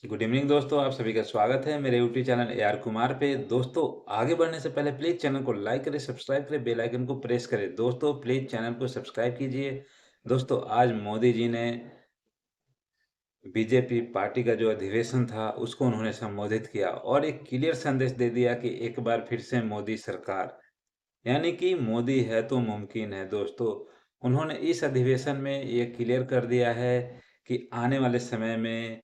Good evening दोस्तों, आप सभी का स्वागत है मेरे YouTube channel A R Kumar पे। दोस्तों, आगे बढ़ने से पहले प्लीज चैनल को लाइक करें, सब्सक्राइब करें, बेल आइकन को प्रेस करें। दोस्तों, प्लीज चैनल को सब्सक्राइब कीजिए। दोस्तों, आज मोदी जी ने बीजेपी पार्टी का जो अधिवेशन था उसको उन्होंने संबोधित किया और एक क्लियर संदेश दे दिया कि एक बार फिर से मोदी सरकार, यानी कि मोदी है तो मुमकिन है। दोस्तों, उन्होंने इस अधिवेशन में ये क्लियर कर दिया है कि आने वाले समय में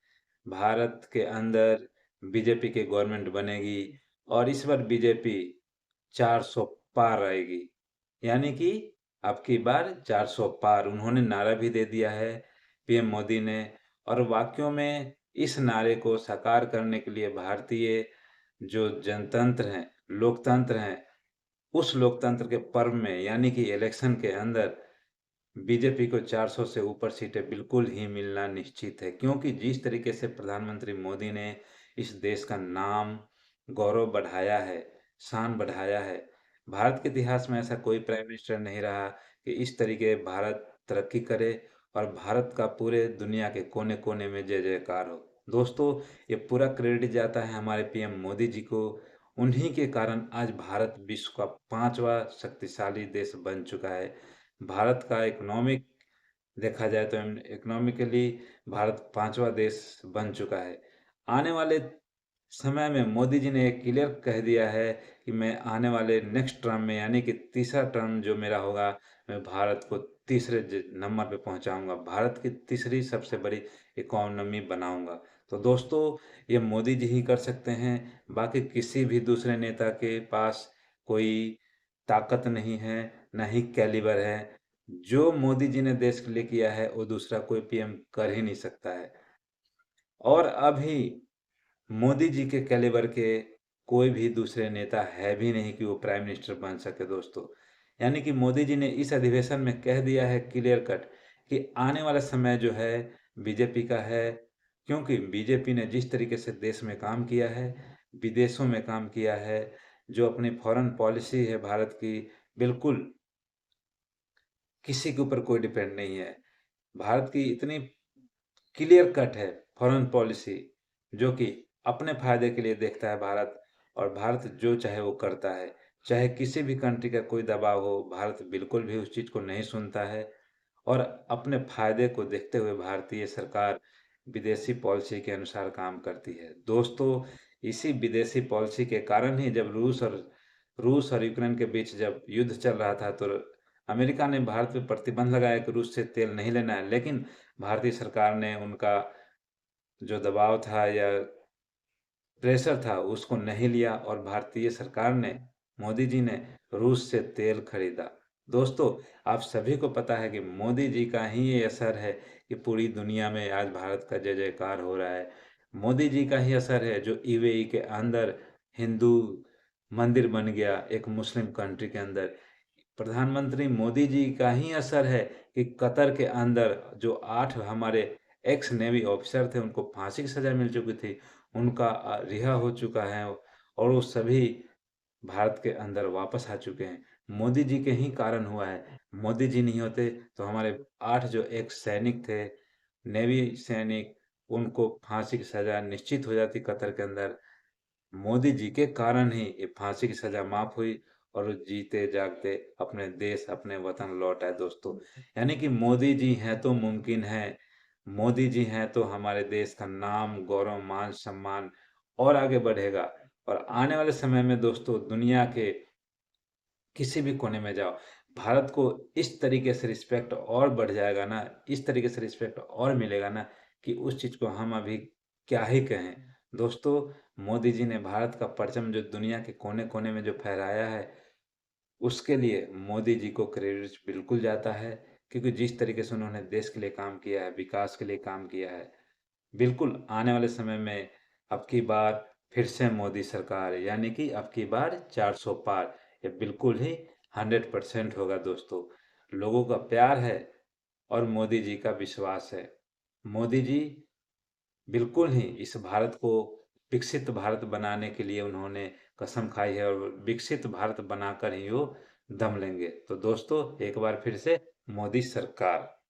भारत के अंदर बीजेपी की गवर्नमेंट बनेगी और इस बार बीजेपी 400 पार आएगी। यानी कि अब की बार 400 पार उन्होंने नारा भी दे दिया है पीएम मोदी ने। और वाकई में इस नारे को साकार करने के लिए भारतीय जो जनतंत्र है, लोकतंत्र है, उस लोकतंत्र के पर्व में यानी कि इलेक्शन के अंदर बीजेपी को 400 से ऊपर सीटें बिल्कुल ही मिलना निश्चित है, क्योंकि जिस तरीके से प्रधानमंत्री मोदी ने इस देश का नाम, गौरव बढ़ाया है, शान बढ़ाया है। भारत के इतिहास में ऐसा कोई प्राइम मिनिस्टर नहीं रहा कि इस तरीके भारत तरक्की करे और भारत का पूरे दुनिया के कोने-कोने में जय-जयकार हो। दोस्तों, ये पूरा क्रेडिट जाता है हमारे पीएम मोदी जी को। उन्हीं के कारण आज भारत विश्व का 5वां शक्तिशाली देश बन चुका है। भारत का इकोनॉमिक देखा जाए तो इकोनॉमिकली भारत 5वां देश बन चुका है। आने वाले समय में मोदी जी ने क्लियर कह दिया है कि मैं आने वाले नेक्स्ट टर्म में यानी कि तीसरा टर्म जो मेरा होगा, मैं भारत को तीसरे नंबर पे पहुंचाऊंगा, भारत की तीसरी सबसे बड़ी इकोनॉमी बनाऊंगा। तो दोस्तों, ये मोदी जी ही कर सकते हैं। बाकी किसी भी दूसरे नेता के पास कोई ताकत नहीं है, ना ही कैलिबर है। जो मोदी जी ने देश के लिए किया है वो दूसरा कोई पीएम कर ही नहीं सकता है। और अभी मोदी जी के कैलिबर के कोई भी दूसरे नेता है भी नहीं कि वो प्राइम मिनिस्टर बन सके। दोस्तों, यानी कि मोदी जी ने इस अधिवेशन में कह दिया है क्लियर कट कि आने वाला समय जो है बीजेपी का है, क्योंकि बीजेपी ने जिस तरीके से देश में काम किया है, विदेशों में काम किया है, जो अपनी फॉरेन पॉलिसी है भारत की, बिल्कुल किसी के ऊपर कोई डिपेंड नहीं है। भारत की इतनी क्लियर कट है फॉरेन पॉलिसी, जो कि अपने फायदे के लिए देखता है भारत, और भारत जो चाहे वो करता है। चाहे किसी भी कंट्री का कोई दबाव हो, भारत बिल्कुल भी उस चीज को नहीं सुनता है। और अपने फायदे को देखते हुए भारतीय सरकार विदेशी पॉलिसी के अनुसार काम करती है। दोस्तों, इसी विदेशी पॉलिसी के कारण ही जब रूस और यूक्रेन के बीच जब युद्ध चल रहा था, तो अमेरिका ने भारत पे प्रतिबंध लगाया कि रूस से तेल नहीं लेना है, लेकिन भारतीय सरकार ने उनका जो दबाव था या प्रेशर था उसको नहीं लिया और भारतीय सरकार ने, मोदी जी ने रूस से तेल खरीदा। दोस्तों, आप सभी को पता है कि मोदी जी का ही ये असर है कि पूरी दुनिया में आज भारत का जय जयकार हो रहा है। मोदी जी का ही असर है जो यूएई के अंदर हिंदू मंदिर बन गया एक मुस्लिम कंट्री के अंदर। प्रधानमंत्री मोदी जी का ही असर है कि कतर के अंदर जो 8 हमारे एक्स नेवी ऑफिसर थे उनको फांसी की सजा मिल चुकी थी, उनका रिहा हो चुका है और वो सभी भारत के अंदर वापस आ चुके हैं। मोदी जी के ही कारण हुआ है। मोदी जी नहीं होते तो हमारे 8 जो एक्स सैनिक थे, नेवी सैनिक, उनको फांसी की सजा निश्चित हो जाती कतर के अंदर। मोदी जी के कारण ही ये फांसी की सजा माफ हुई और वो जीते जागते अपने देश, अपने वतन लौट आए। दोस्तों, यानी कि मोदी जी हैं तो मुमकिन है। मोदी जी हैं तो हमारे देश का नाम, गौरव, मान सम्मान और आगे बढ़ेगा। और आने वाले समय में दोस्तों, दुनिया के किसी भी कोने में जाओ, भारत को इस तरीके से रिस्पेक्ट और बढ़ जाएगा ना, इस तरीके से रिस्पेक्ट और मिलेगा ना, कि उस चीज को हम अभी क्या ही कहें। दोस्तों, मोदी जी ने भारत का परचम जो दुनिया के कोने कोने में जो फहराया है, उसके लिए मोदी जी को क्रेडिट बिल्कुल जाता है, क्योंकि जिस तरीके से उन्होंने देश के लिए काम किया है, विकास के लिए काम किया है, बिल्कुल आने वाले समय में अब की बार फिर से मोदी सरकार, यानी कि अब की बार 400 पार, ये बिल्कुल ही 100% होगा। दोस्तों, लोगों का प्यार है और मोदी जी का विश्वास है। मोदी जी बिल्कुल ही इस भारत को विकसित भारत बनाने के लिए उन्होंने कसम खाई है और विकसित भारत बनाकर ही वो दम लेंगे। तो दोस्तों, एक बार फिर से मोदी सरकार।